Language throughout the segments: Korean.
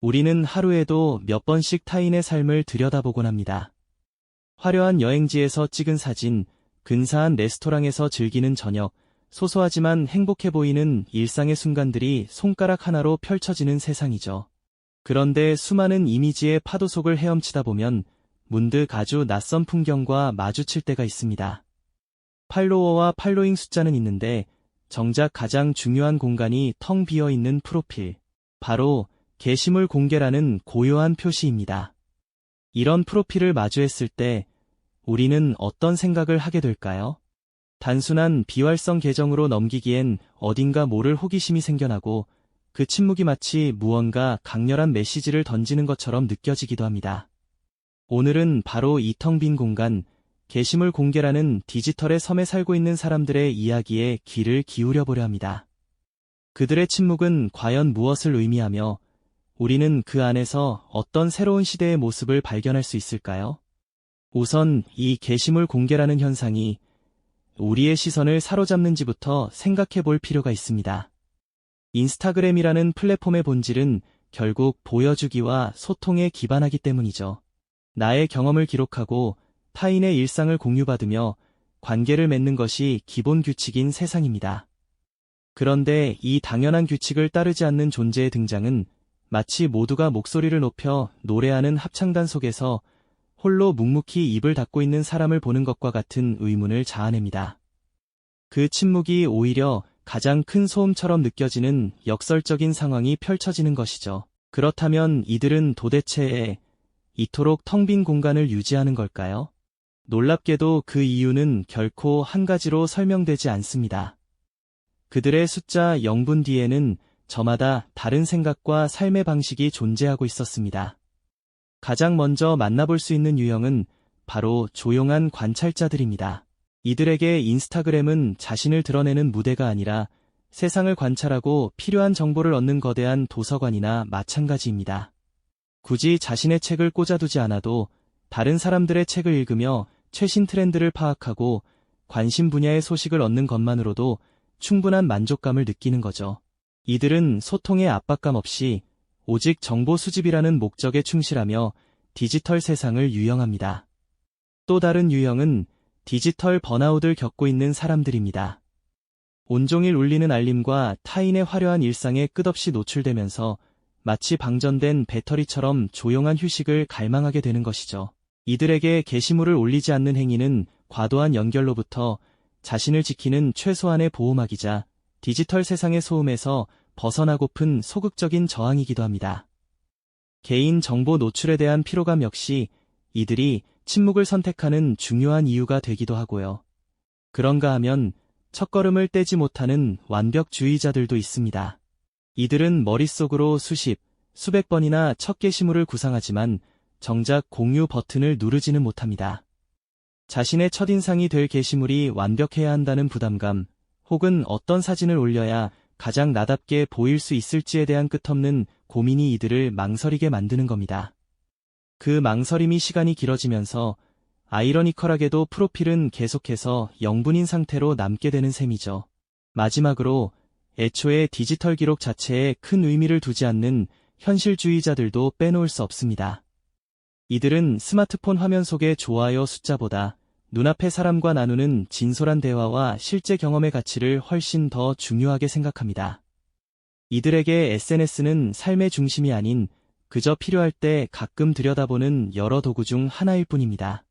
우리는 하루에도 몇 번씩 타인의 삶을 들여다보곤 합니다. 화려한 여행지에서 찍은 사진, 근사한 레스토랑에서 즐기는 저녁, 소소하지만 행복해 보이는 일상의 순간들이 손가락 하나로 펼쳐지는 세상이죠. 그런데 수많은 이미지의 파도 속을 헤엄치다 보면 문득 아주 낯선 풍경과 마주칠 때가 있습니다. 팔로워와 팔로잉 숫자는 있는데 정작 가장 중요한 공간이 텅 비어 있는 프로필, 바로 게시물 공개라는 고요한 표시입니다. 이런 프로필을 마주했을 때 우리는 어떤 생각을 하게 될까요? 단순한 비활성 계정으로 넘기기엔 어딘가 모를 호기심이 생겨나고 그 침묵이 마치 무언가 강렬한 메시지를 던지는 것처럼 느껴지기도 합니다. 오늘은 바로 이 텅 빈 공간, 게시물 공개라는 디지털의 섬에 살고 있는 사람들의 이야기에 귀를 기울여 보려 합니다. 그들의 침묵은 과연 무엇을 의미하며 우리는 그 안에서 어떤 새로운 시대의 모습을 발견할 수 있을까요? 우선 이 게시물 공개라는 현상이 우리의 시선을 사로잡는지부터 생각해 볼 필요가 있습니다. 인스타그램이라는 플랫폼의 본질은 결국 보여주기와 소통에 기반하기 때문이죠. 나의 경험을 기록하고 타인의 일상을 공유받으며 관계를 맺는 것이 기본 규칙인 세상입니다. 그런데 이 당연한 규칙을 따르지 않는 존재의 등장은 마치 모두가 목소리를 높여 노래하는 합창단 속에서 홀로 묵묵히 입을 닫고 있는 사람을 보는 것과 같은 의문을 자아냅니다. 그 침묵이 오히려 가장 큰 소음처럼 느껴지는 역설적인 상황이 펼쳐지는 것이죠. 그렇다면 이들은 도대체 이토록 텅 빈 공간을 유지하는 걸까요? 놀랍게도 그 이유는 결코 한 가지로 설명되지 않습니다. 그들의 숫자 0분 뒤에는 저마다 다른 생각과 삶의 방식이 존재하고 있었습니다. 가장 먼저 만나볼 수 있는 유형은 바로 조용한 관찰자들입니다. 이들에게 인스타그램은 자신을 드러내는 무대가 아니라 세상을 관찰하고 필요한 정보를 얻는 거대한 도서관이나 마찬가지입니다. 굳이 자신의 책을 꽂아두지 않아도 다른 사람들의 책을 읽으며 최신 트렌드를 파악하고 관심 분야의 소식을 얻는 것만으로도 충분한 만족감을 느끼는 거죠. 이들은 소통의 압박감 없이 오직 정보 수집이라는 목적에 충실하며 디지털 세상을 유영합니다. 또 다른 유형은 디지털 번아웃을 겪고 있는 사람들입니다. 온종일 울리는 알림과 타인의 화려한 일상에 끝없이 노출되면서 마치 방전된 배터리처럼 조용한 휴식을 갈망하게 되는 것이죠. 이들에게 게시물을 올리지 않는 행위는 과도한 연결로부터 자신을 지키는 최소한의 보호막이자 디지털 세상의 소음에서 벗어나고픈 소극적인 저항이기도 합니다. 개인 정보 노출에 대한 피로감 역시 이들이 침묵을 선택하는 중요한 이유가 되기도 하고요. 그런가 하면 첫걸음을 떼지 못하는 완벽주의자들도 있습니다. 이들은 머릿속으로 수백 번이나 첫 게시물을 구상하지만 정작 공유 버튼을 누르지는 못합니다. 자신의 첫인상이 될 게시물이 완벽해야 한다는 부담감, 혹은 어떤 사진을 올려야 가장 나답게 보일 수 있을지에 대한 끝없는 고민이 이들을 망설이게 만드는 겁니다. 그 망설임이 시간이 길어지면서 아이러니컬하게도 프로필은 계속해서 0분인 상태로 남게 되는 셈이죠. 마지막으로 애초에 디지털 기록 자체에 큰 의미를 두지 않는 현실주의자들도 빼놓을 수 없습니다. 이들은 스마트폰 화면 속의 좋아요 숫자보다 눈앞의 사람과 나누는 진솔한 대화와 실제 경험의 가치를 훨씬 더 중요하게 생각합니다. 이들에게 SNS는 삶의 중심이 아닌 그저 필요할 때 가끔 들여다보는 여러 도구 중 하나일 뿐입니다.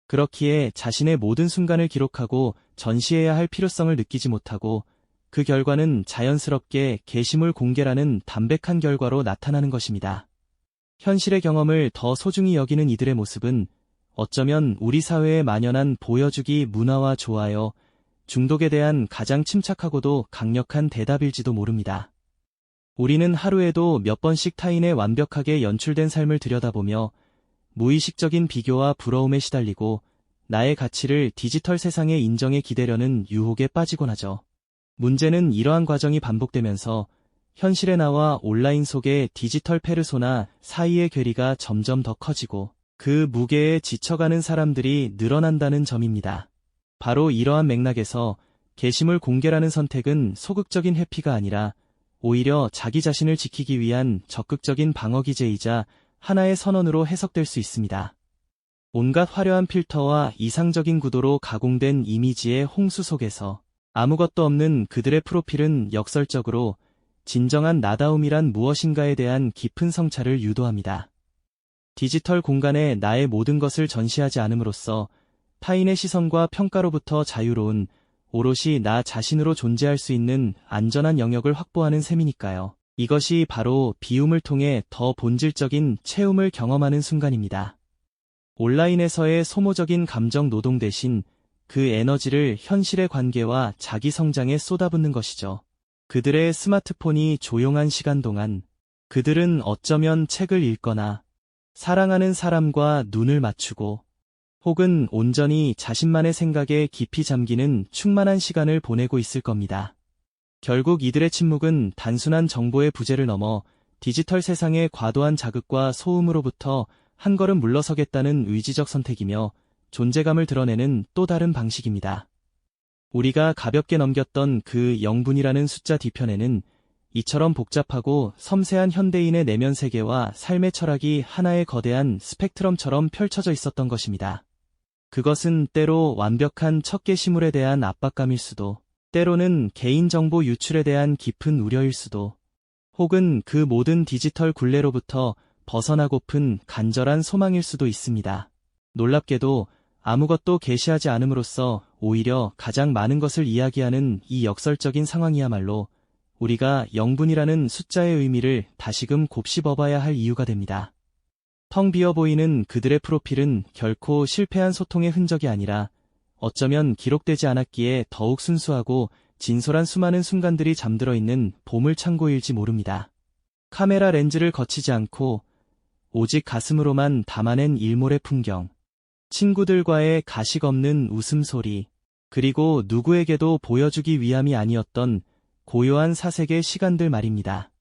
그렇기에 자신의 모든 순간을 기록하고 전시해야 할 필요성을 느끼지 못하고 그 결과는 자연스럽게 게시물 공개라는 담백한 결과로 나타나는 것입니다. 현실의 경험을 더 소중히 여기는 이들의 모습은 어쩌면 우리 사회에 만연한 보여주기 문화와 좋아요, 중독에 대한 가장 침착하고도 강력한 대답일지도 모릅니다. 우리는 하루에도 몇 번씩 타인의 완벽하게 연출된 삶을 들여다보며 무의식적인 비교와 부러움에 시달리고 나의 가치를 디지털 세상의 인정에 기대려는 유혹에 빠지곤 하죠. 문제는 이러한 과정이 반복되면서 현실의 나와 온라인 속의 디지털 페르소나 사이의 괴리가 점점 더 커지고 그 무게에 지쳐가는 사람들이 늘어난다는 점입니다. 바로 이러한 맥락에서 게시물 공개라는 선택은 소극적인 회피가 아니라 오히려 자기 자신을 지키기 위한 적극적인 방어 기제이자 하나의 선언으로 해석될 수 있습니다. 온갖 화려한 필터와 이상적인 구도로 가공된 이미지의 홍수 속에서 아무것도 없는 그들의 프로필은 역설적으로 진정한 나다움이란 무엇인가에 대한 깊은 성찰을 유도합니다. 디지털 공간에 나의 모든 것을 전시하지 않음으로써 타인의 시선과 평가로부터 자유로운 오롯이 나 자신으로 존재할 수 있는 안전한 영역을 확보하는 셈이니까요. 이것이 바로 비움을 통해 더 본질적인 체움을 경험하는 순간입니다. 온라인에서의 소모적인 감정 노동 대신 그 에너지를 현실의 관계와 자기 성장에 쏟아붓는 것이죠. 그들의 스마트폰이 조용한 시간 동안 그들은 어쩌면 책을 읽거나 사랑하는 사람과 눈을 맞추고 혹은 온전히 자신만의 생각에 깊이 잠기는 충만한 시간을 보내고 있을 겁니다. 결국 이들의 침묵은 단순한 정보의 부재를 넘어 디지털 세상의 과도한 자극과 소음으로부터 한 걸음 물러서겠다는 의지적 선택이며 존재감을 드러내는 또 다른 방식입니다. 우리가 가볍게 넘겼던 그 0분이라는 숫자 뒤편에는 이처럼 복잡하고 섬세한 현대인의 내면 세계와 삶의 철학이 하나의 거대한 스펙트럼처럼 펼쳐져 있었던 것입니다. 그것은 때로 완벽한 첫 게시물에 대한 압박감일 수도, 때로는 개인정보 유출에 대한 깊은 우려일 수도, 혹은 그 모든 디지털 굴레로부터 벗어나고픈 간절한 소망일 수도 있습니다. 놀랍게도 아무것도 게시하지 않음으로써 오히려 가장 많은 것을 이야기하는 이 역설적인 상황이야말로 우리가 0분이라는 숫자의 의미를 다시금 곱씹어봐야 할 이유가 됩니다. 텅 비어 보이는 그들의 프로필은 결코 실패한 소통의 흔적이 아니라 어쩌면 기록되지 않았기에 더욱 순수하고 진솔한 수많은 순간들이 잠들어 있는 보물창고일지 모릅니다. 카메라 렌즈를 거치지 않고 오직 가슴으로만 담아낸 일몰의 풍경, 친구들과의 가식 없는 웃음소리, 그리고 누구에게도 보여주기 위함이 아니었던 고요한 사색의 시간들 말입니다.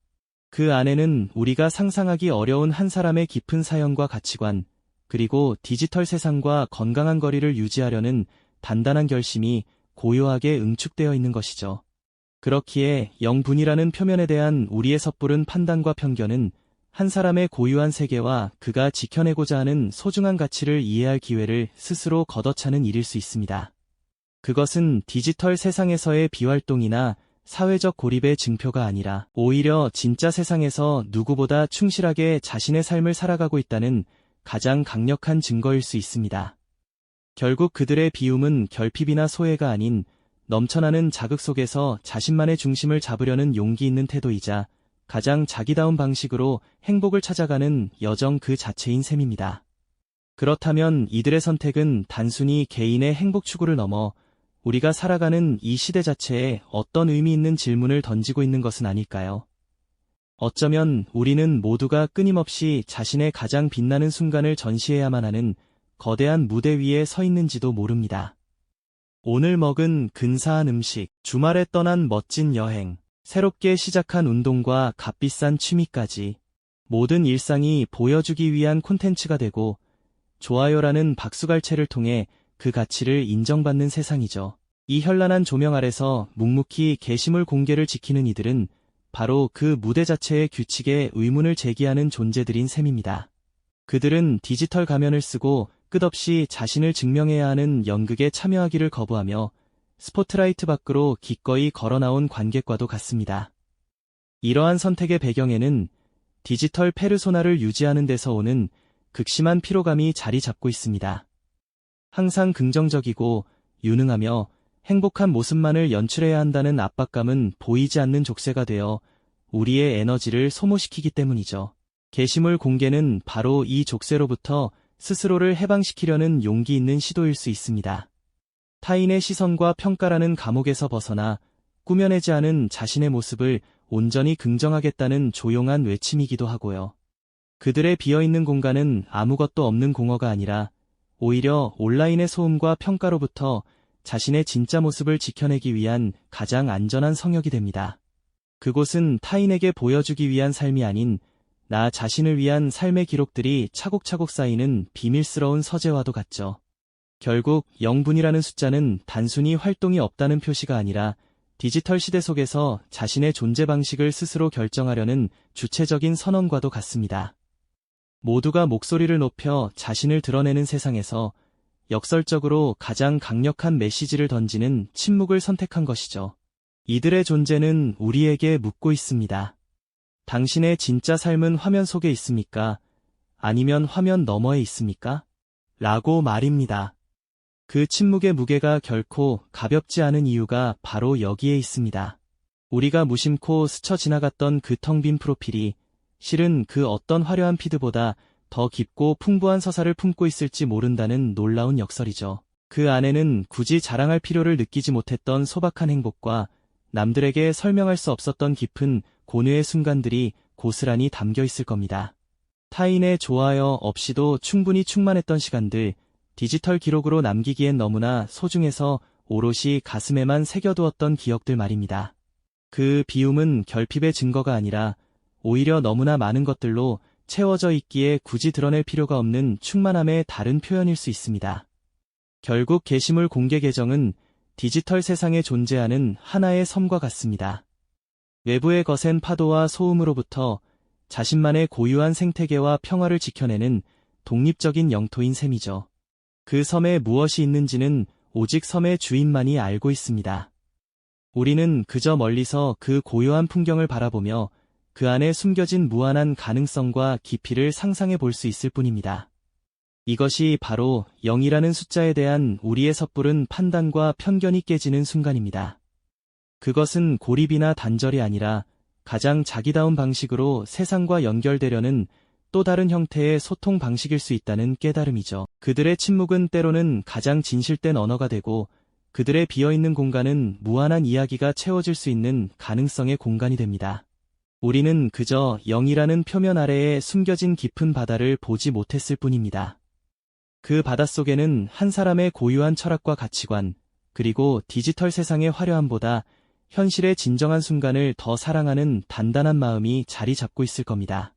그 안에는 우리가 상상하기 어려운 한 사람의 깊은 사연과 가치관, 그리고 디지털 세상과 건강한 거리를 유지하려는 단단한 결심이 고요하게 응축되어 있는 것이죠. 그렇기에 0분이라는 표면에 대한 우리의 섣부른 판단과 편견은 한 사람의 고유한 세계와 그가 지켜내고자 하는 소중한 가치를 이해할 기회를 스스로 걷어차는 일일 수 있습니다. 그것은 디지털 세상에서의 비활동이나 사회적 고립의 증표가 아니라 오히려 진짜 세상에서 누구보다 충실하게 자신의 삶을 살아가고 있다는 가장 강력한 증거일 수 있습니다. 결국 그들의 비움은 결핍이나 소외가 아닌 넘쳐나는 자극 속에서 자신만의 중심을 잡으려는 용기 있는 태도이자 가장 자기다운 방식으로 행복을 찾아가는 여정 그 자체인 셈입니다. 그렇다면 이들의 선택은 단순히 개인의 행복 추구를 넘어 우리가 살아가는 이 시대 자체에 어떤 의미 있는 질문을 던지고 있는 것은 아닐까요? 어쩌면 우리는 모두가 끊임없이 자신의 가장 빛나는 순간을 전시해야만 하는 거대한 무대 위에 서 있는지도 모릅니다. 오늘 먹은 근사한 음식, 주말에 떠난 멋진 여행, 새롭게 시작한 운동과 값비싼 취미까지 모든 일상이 보여주기 위한 콘텐츠가 되고 좋아요라는 박수갈채를 통해 그 가치를 인정받는 세상이죠. 이 현란한 조명 아래서 묵묵히 게시물 공개를 지키는 이들은 바로 그 무대 자체의 규칙에 의문을 제기하는 존재들인 셈입니다. 그들은 디지털 가면을 쓰고 끝없이 자신을 증명해야 하는 연극에 참여하기를 거부하며 스포트라이트 밖으로 기꺼이 걸어나온 관객과도 같습니다. 이러한 선택의 배경에는 디지털 페르소나를 유지하는 데서 오는 극심한 피로감이 자리 잡고 있습니다. 항상 긍정적이고 유능하며 행복한 모습만을 연출해야 한다는 압박감은 보이지 않는 족쇄가 되어 우리의 에너지를 소모시키기 때문이죠. 게시물 공개는 바로 이 족쇄로부터 스스로를 해방시키려는 용기 있는 시도일 수 있습니다. 타인의 시선과 평가라는 감옥에서 벗어나 꾸며내지 않은 자신의 모습을 온전히 긍정하겠다는 조용한 외침이기도 하고요. 그들의 비어있는 공간은 아무것도 없는 공허가 아니라 오히려 온라인의 소음과 평가로부터 자신의 진짜 모습을 지켜내기 위한 가장 안전한 성역이 됩니다. 그곳은 타인에게 보여주기 위한 삶이 아닌 나 자신을 위한 삶의 기록들이 차곡차곡 쌓이는 비밀스러운 서재와도 같죠. 결국 0분이라는 숫자는 단순히 활동이 없다는 표시가 아니라 디지털 시대 속에서 자신의 존재 방식을 스스로 결정하려는 주체적인 선언과도 같습니다. 모두가 목소리를 높여 자신을 드러내는 세상에서 역설적으로 가장 강력한 메시지를 던지는 침묵을 선택한 것이죠. 이들의 존재는 우리에게 묻고 있습니다. 당신의 진짜 삶은 화면 속에 있습니까? 아니면 화면 너머에 있습니까? 라고 말입니다. 그 침묵의 무게가 결코 가볍지 않은 이유가 바로 여기에 있습니다. 우리가 무심코 스쳐 지나갔던 그 텅 빈 프로필이 실은 그 어떤 화려한 피드보다 더 깊고 풍부한 서사를 품고 있을지 모른다는 놀라운 역설이죠. 그 안에는 굳이 자랑할 필요를 느끼지 못했던 소박한 행복과 남들에게 설명할 수 없었던 깊은 고뇌의 순간들이 고스란히 담겨 있을 겁니다. 타인의 좋아요 없이도 충분히 충만했던 시간들, 디지털 기록으로 남기기엔 너무나 소중해서 오롯이 가슴에만 새겨두었던 기억들 말입니다. 그 비움은 결핍의 증거가 아니라 오히려 너무나 많은 것들로 채워져 있기에 굳이 드러낼 필요가 없는 충만함의 다른 표현일 수 있습니다. 결국 게시물 공개 계정은 디지털 세상에 존재하는 하나의 섬과 같습니다. 외부의 거센 파도와 소음으로부터 자신만의 고유한 생태계와 평화를 지켜내는 독립적인 영토인 셈이죠. 그 섬에 무엇이 있는지는 오직 섬의 주인만이 알고 있습니다. 우리는 그저 멀리서 그 고요한 풍경을 바라보며 그 안에 숨겨진 무한한 가능성과 깊이를 상상해 볼 수 있을 뿐입니다. 이것이 바로 0이라는 숫자에 대한 우리의 섣부른 판단과 편견이 깨지는 순간입니다. 그것은 고립이나 단절이 아니라 가장 자기다운 방식으로 세상과 연결되려는 또 다른 형태의 소통 방식일 수 있다는 깨달음이죠. 그들의 침묵은 때로는 가장 진실된 언어가 되고 그들의 비어있는 공간은 무한한 이야기가 채워질 수 있는 가능성의 공간이 됩니다. 우리는 그저 0이라는 표면 아래에 숨겨진 깊은 바다를 보지 못했을 뿐입니다. 그 바닷속에는 한 사람의 고유한 철학과 가치관, 그리고 디지털 세상의 화려함보다 현실의 진정한 순간을 더 사랑하는 단단한 마음이 자리 잡고 있을 겁니다.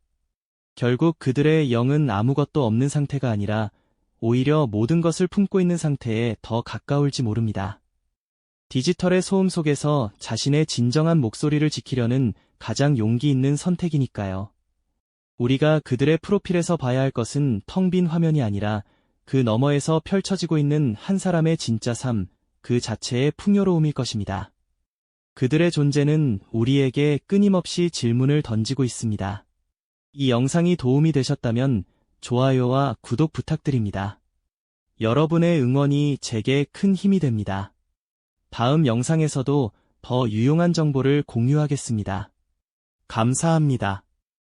결국 그들의 영은 아무것도 없는 상태가 아니라 오히려 모든 것을 품고 있는 상태에 더 가까울지 모릅니다. 디지털의 소음 속에서 자신의 진정한 목소리를 지키려는 가장 용기 있는 선택이니까요. 우리가 그들의 프로필에서 봐야 할 것은 텅 빈 화면이 아니라 그 너머에서 펼쳐지고 있는 한 사람의 진짜 삶, 그 자체의 풍요로움일 것입니다. 그들의 존재는 우리에게 끊임없이 질문을 던지고 있습니다. 이 영상이 도움이 되셨다면 좋아요와 구독 부탁드립니다. 여러분의 응원이 제게 큰 힘이 됩니다. 다음 영상에서도 더 유용한 정보를 공유하겠습니다. 감사합니다.